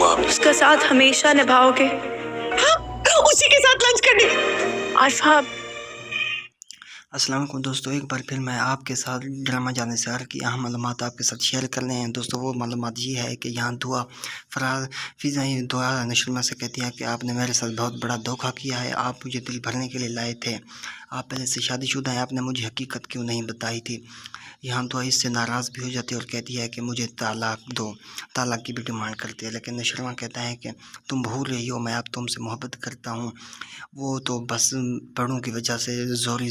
उसका साथ हमेशा निभाओगे। हाँ, उसी के साथ लंच करने। आशा, अस्सलाम वालेकुम दोस्तों, एक बार फिर मैं आपके साथ ड्रामा जाने से की अहम मालूमात आपके साथ शेयर कर रहे हैं। दोस्तों वो मालूमात ये है कि यहाँ दुआ फराज फिजा दुआ नशरमा से कहती है कि आपने मेरे साथ बहुत बड़ा धोखा किया है। आप मुझे दिल भरने के लिए लाए थे, आप पहले से शादीशुदा हैं, आपने मुझे हकीकत क्यों नहीं बताई थी। यहाँ दुआ इससे नाराज़ भी हो जाती है और कहती है कि मुझे तलाक दो, तलाक की भी डिमांड करती है। लेकिन नशरमा कहता है कि तुम भूल रही हो, मैं अब तुमसे मोहब्बत करता हूँ। वो तो बस बड़ों की वजह से ज़ोर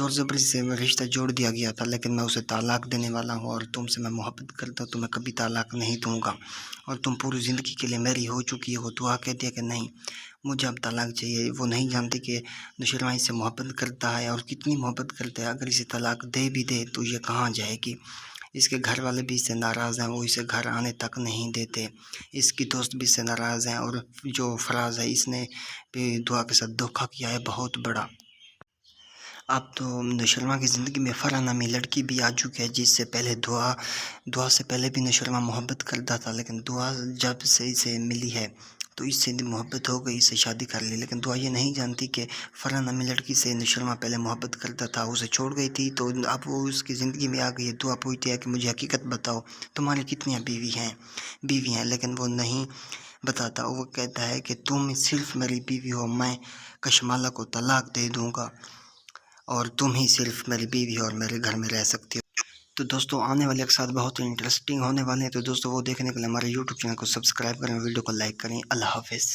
ज़बरी से रिश्ता जोड़ दिया गया था, लेकिन मैं उसे तलाक देने वाला हूँ और तुमसे मैं मोहब्बत करता हूँ तो मैं कभी तलाक नहीं दूँगा और तुम पूरी ज़िंदगी के लिए मेरी हो चुकी हो। दुआ कहती है कि नहीं, मुझे अब तलाक चाहिए। वो नहीं जानती कि नौशरमा इससे मोहब्बत करता है और कितनी मोहब्बत करता है। अगर इसे तलाक दे भी दे तो ये कहाँ जाएगी। इसके घर वाले भी इससे नाराज़ हैं, वो इसे घर आने तक नहीं देते। इसकी दोस्त भी इससे नाराज़ हैं और जो फराज है इसने भी दुआ के साथ धोखा किया है बहुत बड़ा। अब तो नौशरमा की ज़िंदगी में फरहा नामी लड़की भी आ चुकी है, जिससे पहले दुआ से पहले भी नौशरमा मोहब्बत करता था, लेकिन दुआ जब से इसे मिली है तो इससे मोहब्बत हो गई, इससे शादी कर ली। लेकिन दुआ ये नहीं जानती कि फरहा नामी लड़की से नौशरमा पहले मोहब्बत करता था, उसे छोड़ गई थी, तो अब वो उसकी ज़िंदगी में आ गई है। दुआ पूछती है कि मुझे हकीकत बताओ, तुम्हारी कितनी बीवी हैं, लेकिन वो नहीं बताता। वो कहता है कि तुम सिर्फ मेरी बीवी हो, मैं कशमाला को तलाक दे दूँगा और तुम ही सिर्फ मेरी बीवी और मेरे घर में रह सकती हो। तो दोस्तों आने वाले के साथ बहुत ही इंटरेस्टिंग होने वाले हैं। तो दोस्तों वो देखने के लिए हमारे यूट्यूब चैनल को सब्सक्राइब करें, वीडियो को लाइक करें। अल्लाह हाफिज़।